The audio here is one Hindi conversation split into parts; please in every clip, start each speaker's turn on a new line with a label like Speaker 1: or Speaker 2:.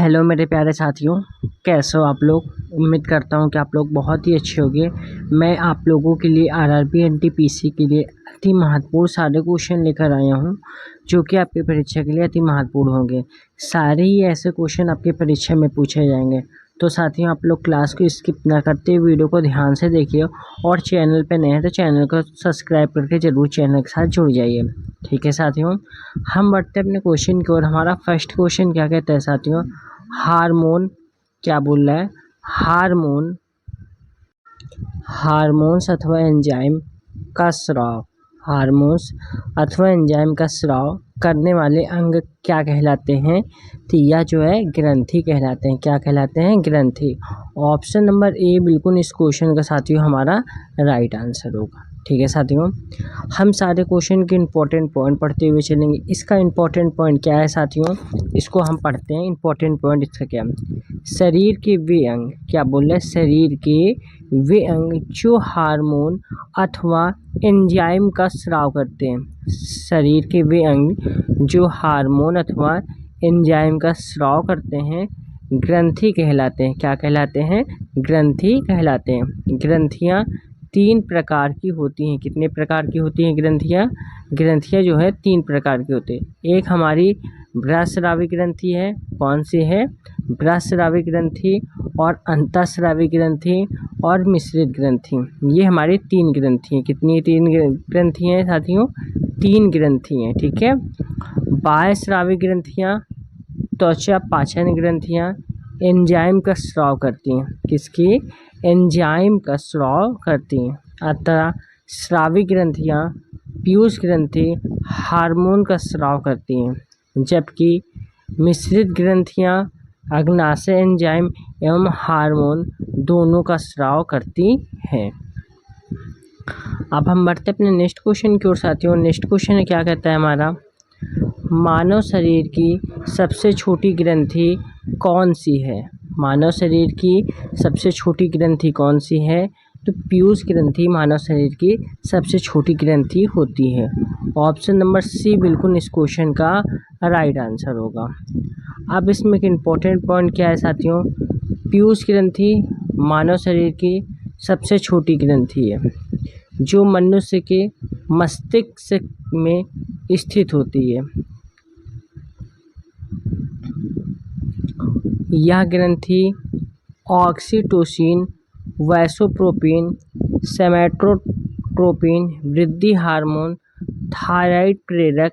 Speaker 1: हेलो मेरे प्यारे साथियों, कैसे हो आप लोग। उम्मीद करता हूँ कि आप लोग बहुत ही अच्छे होंगे। मैं आप लोगों के लिए आरआरबी एनटीपीसी के लिए अति महत्वपूर्ण सारे क्वेश्चन लेकर आया हूँ, जो कि आपकी परीक्षा के लिए अति महत्वपूर्ण होंगे। सारे ही ऐसे क्वेश्चन आपकी परीक्षा में पूछे जाएंगे। तो साथियों, आप लोग क्लास को स्किप ना करते वीडियो को ध्यान से देखिए, और चैनल पे नए हैं तो चैनल को सब्सक्राइब करके ज़रूर चैनल के साथ जुड़ जाइए। ठीक है साथियों, हम बढ़ते हैं अपने क्वेश्चन की ओर। हमारा फर्स्ट क्वेश्चन क्या कहता है साथियों, हार्मोन क्या बोल रहा है, हार्मोन्स अथवा एंजाइम का स्राव, हार्मोन्स अथवा एंजाइम का स्राव करने वाले अंग क्या कहलाते हैं। तो यह जो है ग्रंथि कहलाते हैं। क्या कहलाते हैं? ग्रंथि। ऑप्शन नंबर ए बिल्कुल इस क्वेश्चन का साथियों हमारा राइट आंसर होगा। ठीक है साथियों, हम सारे क्वेश्चन के इम्पोर्टेंट पॉइंट पढ़ते हुए चलेंगे। इसका इम्पोर्टेंट पॉइंट क्या है साथियों, इसको हम पढ़ते हैं। इम्पोर्टेंट पॉइंट इसका क्या है, शरीर के वे अंग, क्या बोल रहे हैं, शरीर के वे अंग जो हार्मोन अथवा एंजाइम का स्राव करते हैं। शरीर के वे अंग जो हार्मोन अथवा एंजाइम का स्राव करते हैं ग्रंथि कहलाते हैं। क्या कहलाते हैं? ग्रंथि कहलाते हैं। ग्रंथियाँ 3 प्रकार की होती हैं। कितने प्रकार की होती हैं ग्रंथियाँ? ग्रंथियाँ जो है 3 प्रकार की होती है। एक हमारी बृहस्रावी ग्रंथि है। कौन सी है? बृहस्रावी ग्रंथि, और अंतःस्रावी ग्रंथि, और मिश्रित ग्रंथि। ये हमारी 3 ग्रंथि हैं। कितनी 3 ग्रंथि हैं साथियों? 3 ग्रंथि हैं। ठीक है। बाह्यस्रावी ग्रंथियाँ, त्वचा पाचन ग्रंथियाँ एंजाइम का स्राव करती हैं। किसकी? एंजाइम का स्राव करती हैं। अतः स्रावी ग्रंथियाँ, पीयूष ग्रंथि हार्मोन का स्राव करती हैं, जबकि मिश्रित ग्रंथियाँ अग्नाशय एंजाइम एवं हार्मोन दोनों का स्राव करती हैं। अब हम बढ़ते अपने नेक्स्ट क्वेश्चन की ओर साथियों। नेक्स्ट क्वेश्चन क्या कहता है हमारा, मानव शरीर की सबसे छोटी ग्रंथि कौन सी है। मानव शरीर की सबसे छोटी ग्रंथि कौन सी है? तो पीयूष ग्रंथि मानव शरीर की सबसे छोटी ग्रंथि होती है। ऑप्शन नंबर सी बिल्कुल इस क्वेश्चन का राइट आंसर होगा। अब इसमें एक इम्पोर्टेंट पॉइंट क्या है साथियों, पीयूष ग्रंथि मानव शरीर की सबसे छोटी ग्रंथि है, जो मनुष्य के मस्तिष्क में स्थित होती है। यह ग्रंथि ऑक्सीटोसिन, वैसोप्रोपिन, सोमैटोट्रोपिन, वृद्धि हार्मोन, थायराइड प्रेरक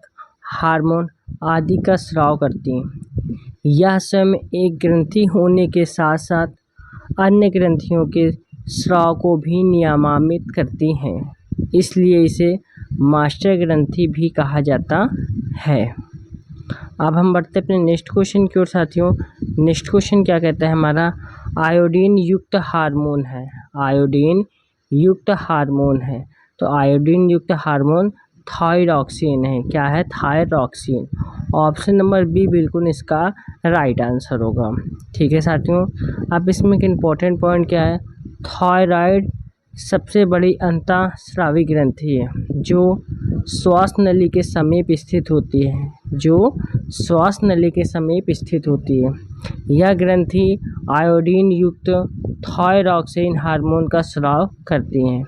Speaker 1: हार्मोन आदि का स्राव करती हैं। यह स्वयं एक ग्रंथि होने के साथ साथ अन्य ग्रंथियों के स्राव को भी नियमित करती हैं, इसलिए इसे मास्टर ग्रंथि भी कहा जाता है। अब हम बढ़ते अपने नेक्स्ट क्वेश्चन की ओर साथियों। नेक्स्ट क्वेश्चन क्या कहता है हमारा, आयोडीन युक्त हार्मोन है। आयोडीन युक्त हार्मोन है। तो आयोडीन युक्त हार्मोन थायरॉक्सिन है। क्या है? थायरॉक्सिन। ऑप्शन नंबर बी बिल्कुल इसका राइट आंसर होगा। ठीक है साथियों, अब इसमें एक इम्पोर्टेंट पॉइंट क्या है, थायराइड सबसे बड़ी अंतःस्रावी ग्रंथि है, जो श्वास नली के समीप स्थित होती है, जो श्वास नली के समीप स्थित होती है। यह ग्रंथि आयोडीन युक्त थायरॉक्सिन हार्मोन का स्राव करती हैं।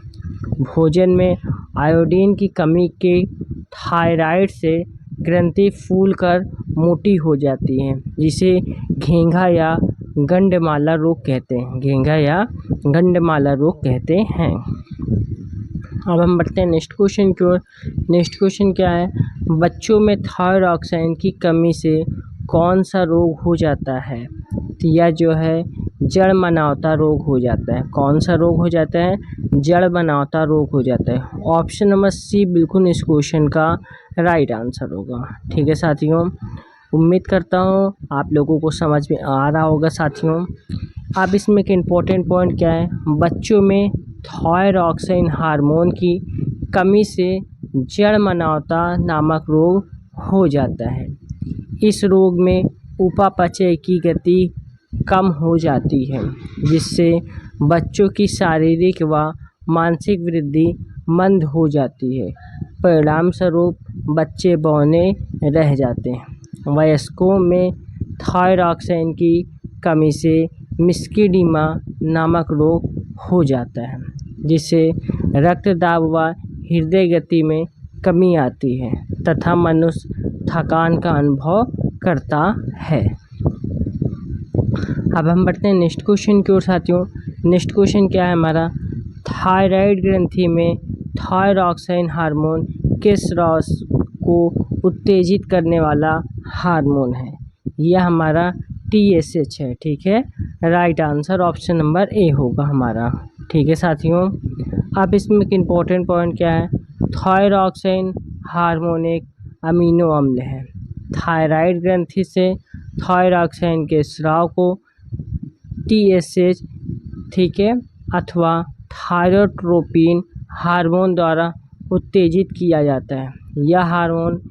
Speaker 1: भोजन में आयोडीन की कमी के थायराइड से ग्रंथि फूलकर मोटी हो जाती है, जिसे घेंघा या गंडमाला रोग कहते हैं। घेंघा या गंडमाला रोग कहते हैं। अब हम बढ़ते हैं नेक्स्ट क्वेश्चन की ओर। नेक्स्ट क्वेश्चन क्या है, बच्चों में थायरॉक्सिन की कमी से कौन सा रोग हो जाता है। तो यह जो है जड़ बनावटा रोग हो जाता है। कौन सा रोग हो जाता है? जड़ बनावटा रोग हो जाता है। ऑप्शन नंबर सी बिल्कुल इस क्वेश्चन का राइट आंसर होगा। ठीक है साथियों, उम्मीद करता हूँ आप लोगों को समझ में आ रहा होगा साथियों। अब इसमें एक इम्पोर्टेंट पॉइंट क्या है, बच्चों में थायरॉक्सिन हार्मोन की कमी से जड़ बनावटा नामक रोग हो जाता है। इस रोग में उपापचय की गति कम हो जाती है, जिससे बच्चों की शारीरिक व मानसिक वृद्धि मंद हो जाती है। परिणाम स्वरूप बच्चे बौने रह जाते हैं। वयस्कों में थायरॉक्सिन की कमी से मिस्कीडीमा नामक रोग हो जाता है, जिससे रक्तदाब व हृदय गति में कमी आती है तथा मनुष्य थकान का अनुभव करता है। अब हम बढ़ते हैं नेक्स्ट क्वेश्चन की ओर साथियों। नेक्स्ट क्वेश्चन क्या है हमारा, थायराइड ग्रंथि में थायरॉक्सिन हार्मोन किस रस को उत्तेजित करने वाला हार्मोन है? यह हमारा TSH है। ठीक है, right answer option number A होगा हमारा। ठीक है साथियों, अब इसमें एक इम्पोर्टेंट पॉइंट क्या है, थायरॉक्सिन हार्मोन एक अमीनो अम्ल है। थायराइड ग्रंथि से थायरॉक्सिन के स्राव को TSH, ठीक है, अथवा थायरोट्रोपिन हार्मोन द्वारा उत्तेजित किया जाता है। यह हार्मोन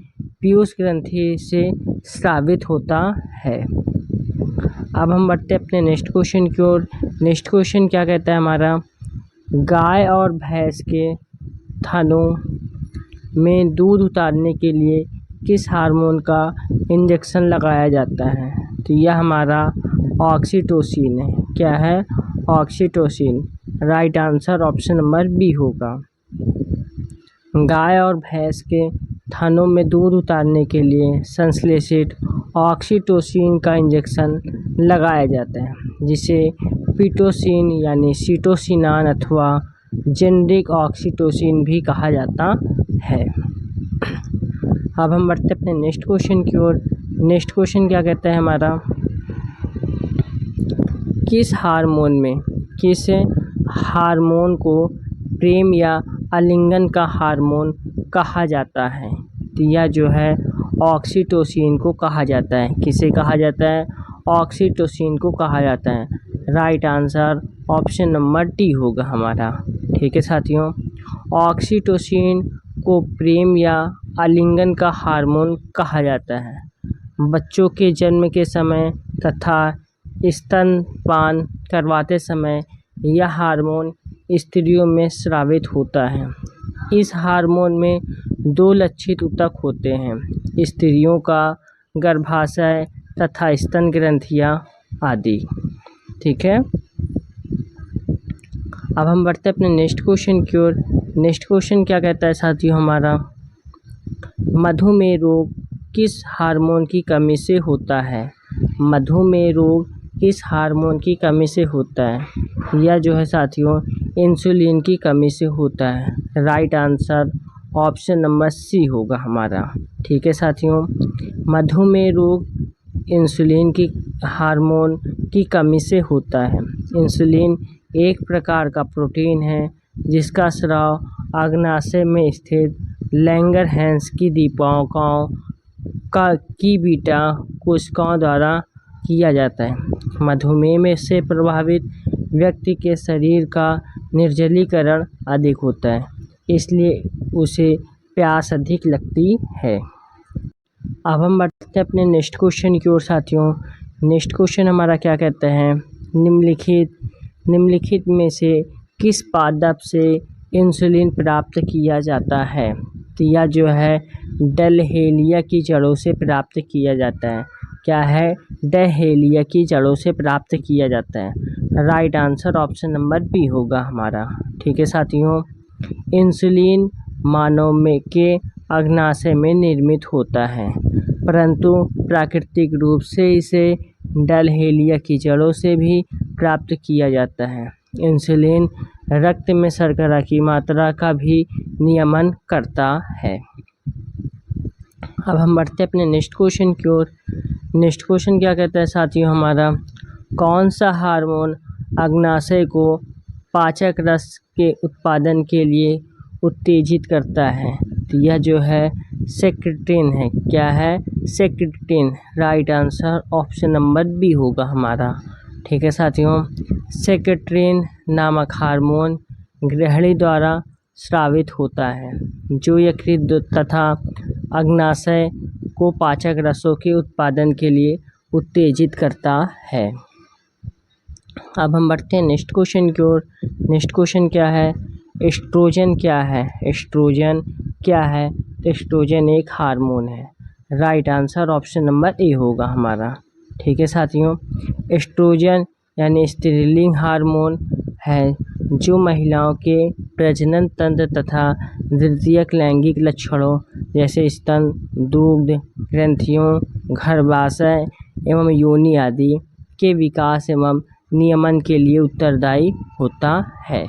Speaker 1: पीयूष ग्रंथि से स्रावित होता है। अब हम बढ़ते हैं अपने नेक्स्ट क्वेश्चन की ओर। नेक्स्ट क्वेश्चन क्या कहता है हमारा, गाय और भैंस के थनों में दूध उतारने के लिए किस हार्मोन का इंजेक्शन लगाया जाता है? तो यह हमारा ऑक्सीटोसिन है। क्या है? Oxytocin. Right answer option number B होगा। गाय और भैंस के थनों में दूध उतारने के लिए संश्लेषित ऑक्सीटोसिन का इंजेक्शन लगाया जाता है, जिसे पिटोसिन यानी सीटोसिनान अथवा जेनरिक ऑक्सीटोसिन भी कहा जाता है। अब हम बढ़ते अपने नेक्स्ट क्वेश्चन की ओर। नेक्स्ट क्वेश्चन क्या कहता है हमारा, किस हार्मोन को प्रेम या आलिंगन का हार्मोन कहा जाता है? तो यह जो है ऑक्सीटोसिन को कहा जाता है। किसे कहा जाता है? ऑक्सीटोसिन को कहा जाता है। Right answer option number D होगा हमारा। ठीक है साथियों, ऑक्सीटोसिन को प्रेम या आलिंगन का हार्मोन कहा जाता है। बच्चों के जन्म के समय तथा स्तनपान करवाते समय यह हार्मोन स्त्रियों में स्रावित होता है। इस हार्मोन में दो लक्षित ऊतक होते हैं, स्त्रियों का गर्भाशय तथा स्तन ग्रंथियां आदि। ठीक है, अब हम बढ़ते हैं अपने नेक्स्ट क्वेश्चन की ओर। नेक्स्ट क्वेश्चन क्या कहता है साथियों हमारा, मधुमेह रोग किस हार्मोन की कमी से होता है? मधुमेह रोग किस हार्मोन की कमी से होता है? यह जो है साथियों इंसुलिन की कमी से होता है। Right answer option number C होगा हमारा। ठीक है साथियों, मधुमेह रोग इंसुलिन की हार्मोन की कमी से होता है। इंसुलिन एक प्रकार का प्रोटीन है जिसका स्राव अग्नाशय में स्थित लैंगरहैंस की दीपिकाओं की बीटा कोशिकाओं द्वारा किया जाता है। मधुमेह में से प्रभावित व्यक्ति के शरीर का निर्जलीकरण अधिक होता है, इसलिए उसे प्यास अधिक लगती है। अब हम बढ़ते हैं अपने नेक्स्ट क्वेश्चन की ओर साथियों। नेक्स्ट क्वेश्चन हमारा क्या कहता है, निम्नलिखित में से किस पादप से इंसुलिन प्राप्त किया जाता है? तो यह जो है डहेलिया की जड़ों से प्राप्त किया जाता है। क्या है? डहेलिया की जड़ों से प्राप्त किया जाता है। Right answer option number B होगा हमारा। ठीक है साथियों, इंसुलिन मानव में के अग्नाशय में निर्मित होता है, परंतु प्राकृतिक रूप से इसे डहेलिया की जड़ों से भी प्राप्त किया जाता है। इंसुलिन रक्त में शर्करा की मात्रा का भी नियमन करता है। अब हम बढ़ते हैं अपने नेक्स्ट क्वेश्चन की ओर। नेक्स्ट क्वेश्चन क्या कहता है साथियों हमारा, कौन सा हार्मोन अग्नाशय को पाचक रस के उत्पादन के लिए उत्तेजित करता है? तो यह जो है सेक्रेटिन है। क्या है? Secretin. Right answer option number B होगा हमारा। ठीक है साथियों, सेक्रेटिन नामक हार्मोन गृहिणी द्वारा स्रावित होता है, जो यकृत तथा अग्नाशय को पाचक रसों के उत्पादन के लिए उत्तेजित करता है। अब हम बढ़ते हैं नेक्स्ट क्वेश्चन की ओर। नेक्स्ट क्वेश्चन क्या है, एस्ट्रोजन क्या है? एस्ट्रोजन क्या है? एस्ट्रोजन एक हार्मोन है। Right answer option number A होगा हमारा। ठीक है साथियों। एस्ट्रोजन यानी स्त्रीलिंग हार्मोन है जो महिलाओं के प्रजनन तंत्र तथा द्वितीयक लैंगिक लक्षणों जैसे स्तन, दुग्ध, ग्रंथियों, गर्भाशय एवं योनि आदि के विकास एवं नियमन के लिए उत्तरदायी होता है।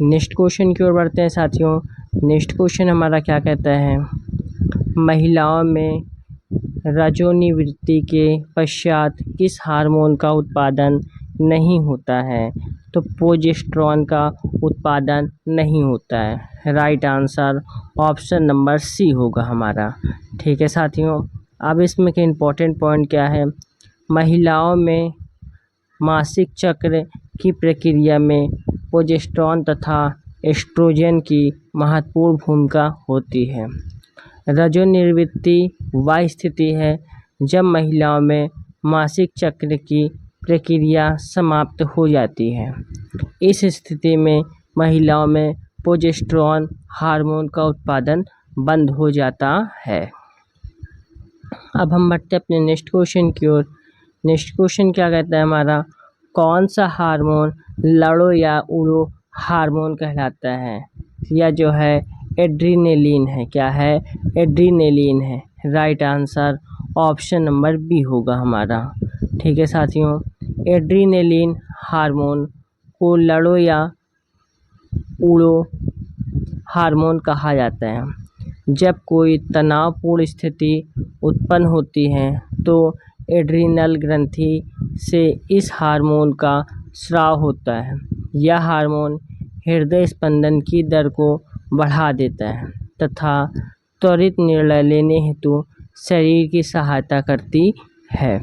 Speaker 1: नेक्स्ट क्वेश्चन की ओर बढ़ते हैं साथियों। नेक्स्ट क्वेश्चन हमारा क्या कहता है, महिलाओं में रजोनिवृत्ति के पश्चात किस हार्मोन का उत्पादन नहीं होता है? तो प्रोजेस्टेरॉन का उत्पादन नहीं होता है। Right answer option number C होगा हमारा। ठीक है साथियों, अब इसमें के इम्पोर्टेंट पॉइंट क्या है, महिलाओं में मासिक चक्र की प्रक्रिया में प्रोजेस्टेरॉन तथा एस्ट्रोजन की महत्वपूर्ण भूमिका होती है। रजोनिवृत्ति वह स्थिति है जब महिलाओं में मासिक चक्र की प्रक्रिया समाप्त हो जाती है। इस स्थिति में महिलाओं में प्रोजेस्टेरॉन हार्मोन का उत्पादन बंद हो जाता है। अब हम बढ़ते हैं अपने नेक्स्ट क्वेश्चन की ओर। नेक्स्ट क्वेश्चन क्या कहता है हमारा, कौन सा हार्मोन लड़ो या उड़ो हार्मोन कहलाता है? या जो है एड्रीनेलिन है। क्या है? एड्रीनेलिन है। Right answer option number B होगा हमारा। ठीक है साथियों, एड्रीनेलिन हार्मोन को लड़ो या उड़ो हार्मोन कहा जाता है। जब कोई तनावपूर्ण स्थिति उत्पन्न होती है तो एड्रीनल ग्रंथि से इस हार्मोन का स्राव होता है। यह हार्मोन हृदय स्पंदन की दर को बढ़ा देता है तथा त्वरित निर्णय लेने हेतु शरीर की सहायता करती है।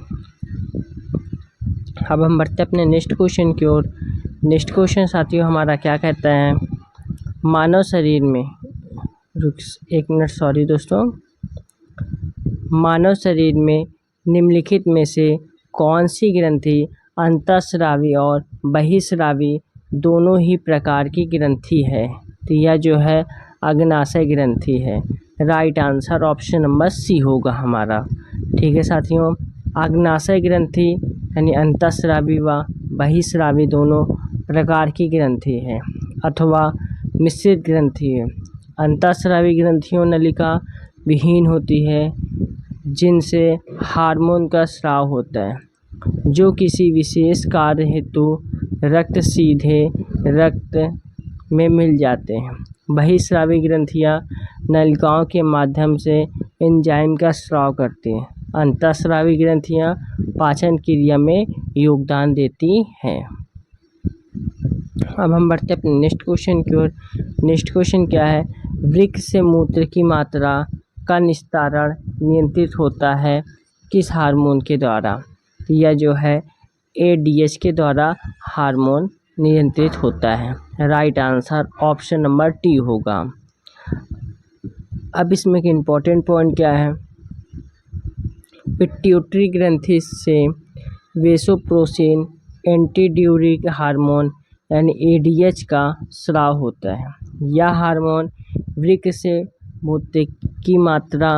Speaker 1: अब हम बढ़ते अपने नेक्स्ट क्वेश्चन की ओर। नेक्स्ट क्वेश्चन साथियों हमारा क्या कहता है, मानव शरीर में एक मिनट सॉरी दोस्तों, मानव शरीर में निम्नलिखित में से कौन सी ग्रंथि अंतःस्रावी और बहिःस्रावी दोनों ही प्रकार की ग्रंथि है? तो यह जो है अग्नाशय ग्रंथि है। Right answer option number C होगा हमारा। ठीक है साथियों, अग्नाशय ग्रंथि यानी अंतःस्रावी व बहिःस्रावी दोनों प्रकार की ग्रंथि है अथवा मिश्रित ग्रंथि है। अंतःस्रावी ग्रंथियों नलिका विहीन होती है जिनसे हार्मोन का स्राव होता है जो किसी विशेष कार्य हेतु रक्त सीधे रक्त में मिल जाते हैं। बहिःस्रावी ग्रंथियां नलिकाओं के माध्यम से एंजाइम का स्राव करती हैं। अंतःस्रावी ग्रंथियां पाचन क्रिया में योगदान देती हैं। अब हम बढ़ते हैं अपने नेक्स्ट क्वेश्चन की ओर। नेक्स्ट क्वेश्चन क्या है, वृक्क से मूत्र की मात्रा का निस्तारण नियंत्रित होता है किस हार्मोन के द्वारा? यह जो है एडीएच के द्वारा हार्मोन नियंत्रित होता है। Right answer option number T होगा। अब इसमें के इम्पोर्टेंट पॉइंट क्या है, पिट्यूटरी ग्रंथि से वेसोप्रोसिन एंटीड्यूरिक हार्मोन यानी एडीएच का स्राव होता है। यह हार्मोन वृक्क से मूत्र की मात्रा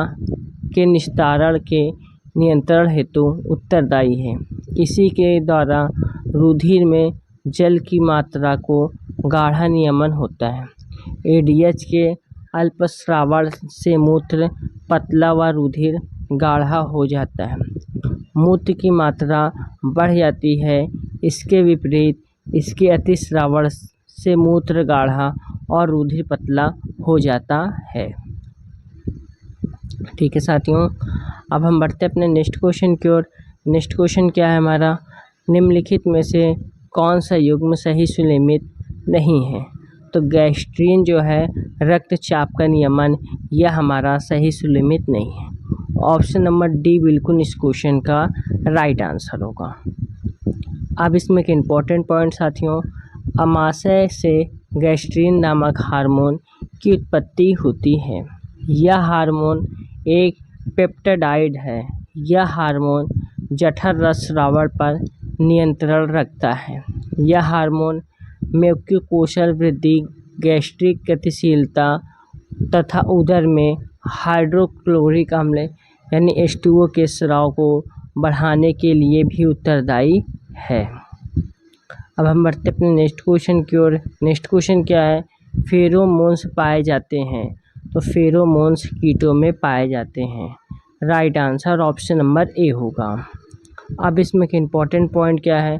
Speaker 1: के निस्तारण के नियंत्रण हेतु उत्तरदायी है। इसी के द्वारा रुधिर में जल की मात्रा को गाढ़ा नियमन होता है। एडीएच के अल्पस्रावण से मूत्र पतला व रुधिर गाढ़ा हो जाता है, मूत्र की मात्रा बढ़ जाती है। इसके विपरीत इसके अतिस्रावण से मूत्र गाढ़ा और रुधिर पतला हो जाता है। ठीक है साथियों, अब हम बढ़ते हैं अपने नेक्स्ट क्वेश्चन की ओर। नेक्स्ट क्वेश्चन क्या है हमारा, निम्नलिखित में से कौन सा युग्म सही सुनियमित नहीं है? तो गैस्ट्रीन जो है रक्तचाप का नियमन, यह हमारा सही सुनियमित नहीं है। ऑप्शन नंबर डी बिल्कुल इस क्वेश्चन का राइट आंसर होगा। अब इसमें के इम्पोर्टेंट पॉइंट साथियों, अमाशय से गैस्ट्रीन नामक हार्मोन की उत्पत्ति होती है। यह हार्मोन एक पेप्टाइड है। यह हार्मोन जठर रस स्राव पर नियंत्रण रखता है। यह हार्मोन म्यूकोकोशल वृद्धि, गैस्ट्रिक गतिशीलता तथा उदर में हाइड्रोक्लोरिक अम्ल यानी H2O के स्राव को बढ़ाने के लिए भी उत्तरदायी है। अब हम बढ़ते अपने नेक्स्ट क्वेश्चन की ओर। नेक्स्ट क्वेश्चन क्या है? फेरोमोन्स पाए जाते हैं, तो फेरोमोन्स कीटों में पाए जाते हैं। Right answer option number A होगा। अब इसमें एक इम्पॉर्टेंट पॉइंट क्या है?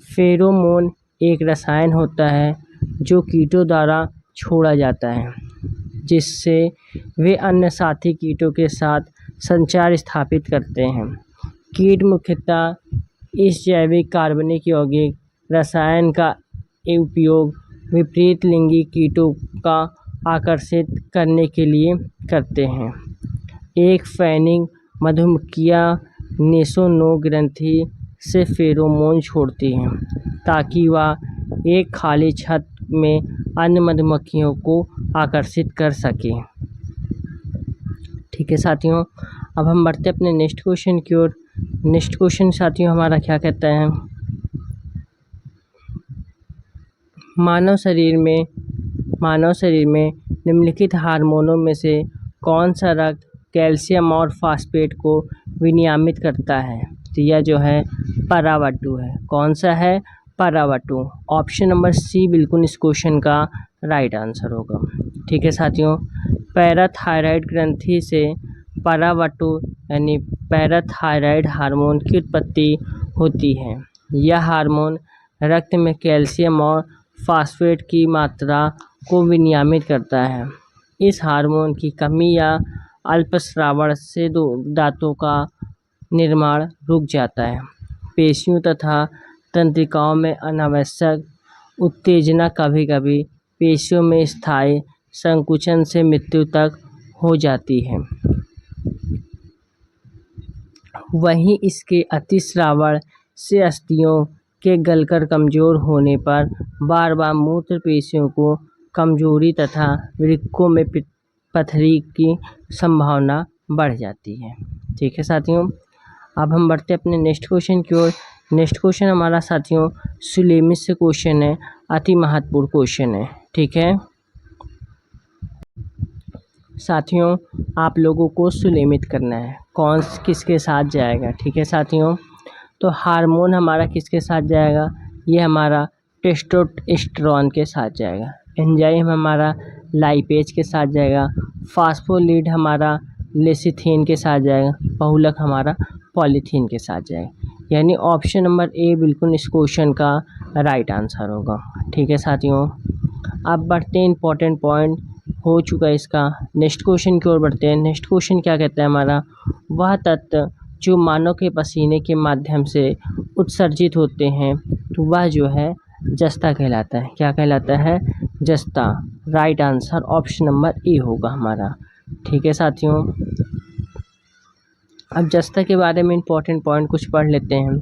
Speaker 1: फेरोमोन एक रसायन होता है जो कीटों द्वारा छोड़ा जाता है, जिससे वे अन्य साथी कीटों के साथ संचार स्थापित करते हैं। कीट मुख्यतः इस जैविक कार्बनिक यौगिक रसायन का उपयोग विपरीत लिंगी कीटों का आकर्षित करने के लिए करते हैं। एक फैनिंग मधुमक्खियाँ नेसोनो ग्रंथि से फेरोमोन छोड़ती हैं ताकि वह एक खाली छत में अन्य मधुमक्खियों को आकर्षित कर सके। ठीक है साथियों, अब हम बढ़ते अपने नेक्स्ट क्वेश्चन की ओर। नेक्स्ट क्वेश्चन साथियों हमारा क्या कहता है? मानव शरीर में निम्नलिखित हार्मोनों में से कौन सा रक्त कैल्शियम और फास्फेट को विनियमित करता है? तो यह जो है परावटु है। कौन सा है? परावटु। ऑप्शन नंबर सी बिल्कुल इस क्वेश्चन का राइट आंसर होगा। ठीक है साथियों, पैराथायराइड ग्रंथि से परावटु यानी पैराथायराइड हार्मोन की उत्पत्ति होती है। यह हार्मोन रक्त में कैल्शियम और फास्फेट की मात्रा को विनियमित करता है। इस हार्मोन की कमी या अल्पस्रावन से दांतों का निर्माण रुक जाता है। पेशियों तथा तंत्रिकाओं में अनावश्यक उत्तेजना कभी कभी पेशियों में स्थायी संकुचन से मृत्यु तक हो जाती है। वहीं इसके अतिस्रावन से अस्थियों के गलकर कमज़ोर होने पर बार बार मूत्र पेशियों को कमजोरी तथा वृक्कों में पथरी की संभावना बढ़ जाती है। ठीक है साथियों, अब हम बढ़ते अपने नेक्स्ट क्वेश्चन की ओर। नेक्स्ट क्वेश्चन हमारा साथियों सुलेमित से क्वेश्चन है, अति महत्वपूर्ण क्वेश्चन है। ठीक है साथियों, आप लोगों को सुलेमित करना है कौन किसके साथ जाएगा। ठीक है साथियों, तो हार्मोन हमारा किसके साथ जाएगा? ये हमारा टेस्टोस्टेरोन के साथ जाएगा। एंजाइम हमारा लाइपेज के साथ जाएगा। फास्फोलिपिड हमारा लेसिथिन के साथ जाएगा। बहुलक हमारा पॉलीथीन के साथ जाएगा। यानी ऑप्शन नंबर ए बिल्कुल इस क्वेश्चन का राइट आंसर होगा। ठीक है साथियों, अब बढ़ते हैं इंपॉर्टेंट पॉइंट हो चुका है इसका। नेक्स्ट क्वेश्चन की ओर बढ़ते हैं। नेक्स्ट क्वेश्चन क्या कहता है हमारा? वह तत्व जो मानव के पसीने के माध्यम से उत्सर्जित होते हैं, तो वह जो है जस्ता कहलाता है। क्या कहलाता है? जस्ता। Right answer option number A होगा हमारा। ठीक है साथियों, अब जस्ता के बारे में इंपॉर्टेंट पॉइंट कुछ पढ़ लेते हैं।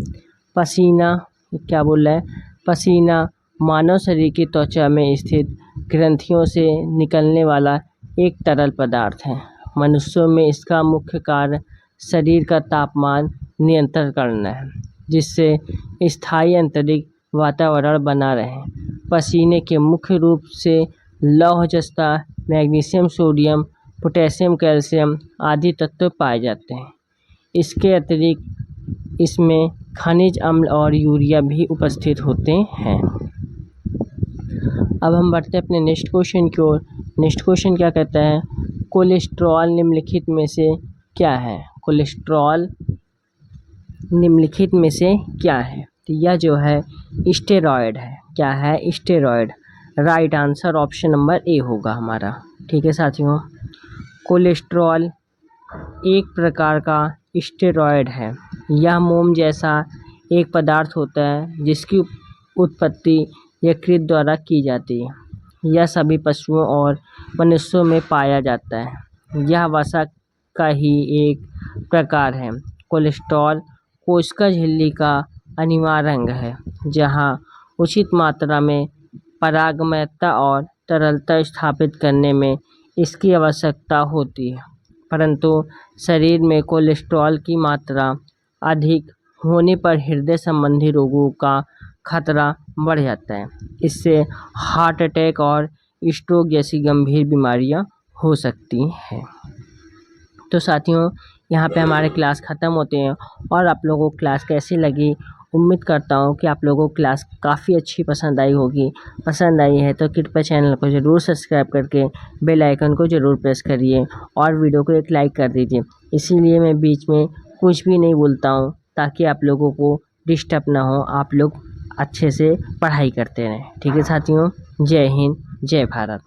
Speaker 1: पसीना क्या बोल रहा है? पसीना मानव शरीर की त्वचा में स्थित ग्रंथियों से निकलने वाला एक तरल पदार्थ है। मनुष्यों में इसका मुख्य कार्य शरीर का तापमान नियंत्रण करना है, जिससे स्थायी आंतरिक वातावरण बना रहे। पसीने के मुख्य रूप से लौह जस्ता, मैग्नीशियम, सोडियम, पोटेशियम, कैल्शियम आदि तत्व पाए जाते हैं। इसके अतिरिक्त इसमें खनिज अम्ल और यूरिया भी उपस्थित होते हैं। अब हम बढ़ते हैं अपने नेक्स्ट क्वेश्चन की ओर। नेक्स्ट क्वेश्चन क्या कहता है? कोलेस्ट्रॉल निम्नलिखित में से क्या है? कोलेस्ट्रॉल निम्नलिखित में से क्या है? तो यह जो है स्टेरॉयड है। क्या है? Steroid. Right answer option number A होगा हमारा। ठीक है साथियों, कोलेस्ट्रॉल एक प्रकार का स्टेरॉयड है। यह मोम जैसा एक पदार्थ होता है जिसकी उत्पत्ति यकृत द्वारा की जाती है। यह सभी पशुओं और मनुष्यों में पाया जाता है। यह वसा का ही एक प्रकार है। कोलेस्ट्रॉल कोशिका झिल्ली का अनिवार्य अंग है, जहाँ उचित मात्रा में पारगम्यता और तरलता स्थापित करने में इसकी आवश्यकता होती है। परंतु शरीर में कोलेस्ट्रॉल की मात्रा अधिक होने पर हृदय संबंधी रोगों का खतरा बढ़ जाता है। इससे हार्ट अटैक और स्ट्रोक जैसी गंभीर बीमारियां हो सकती हैं। तो साथियों,
Speaker 2: यहाँ पे हमारे क्लास ख़त्म होते हैं। और आप लोगों को क्लास कैसी लगी, उम्मीद करता हूँ कि आप लोगों को क्लास काफ़ी अच्छी पसंद आई होगी। पसंद आई है तो कृपया चैनल को ज़रूर सब्सक्राइब करके बेल आइकन को ज़रूर प्रेस करिए और वीडियो को एक लाइक कर दीजिए। इसीलिए मैं बीच में कुछ भी नहीं बोलता हूँ, ताकि आप लोगों को डिस्टर्ब ना हो, आप लोग अच्छे से पढ़ाई करते रहें। ठीक है साथियों, जय हिंद, जय भारत।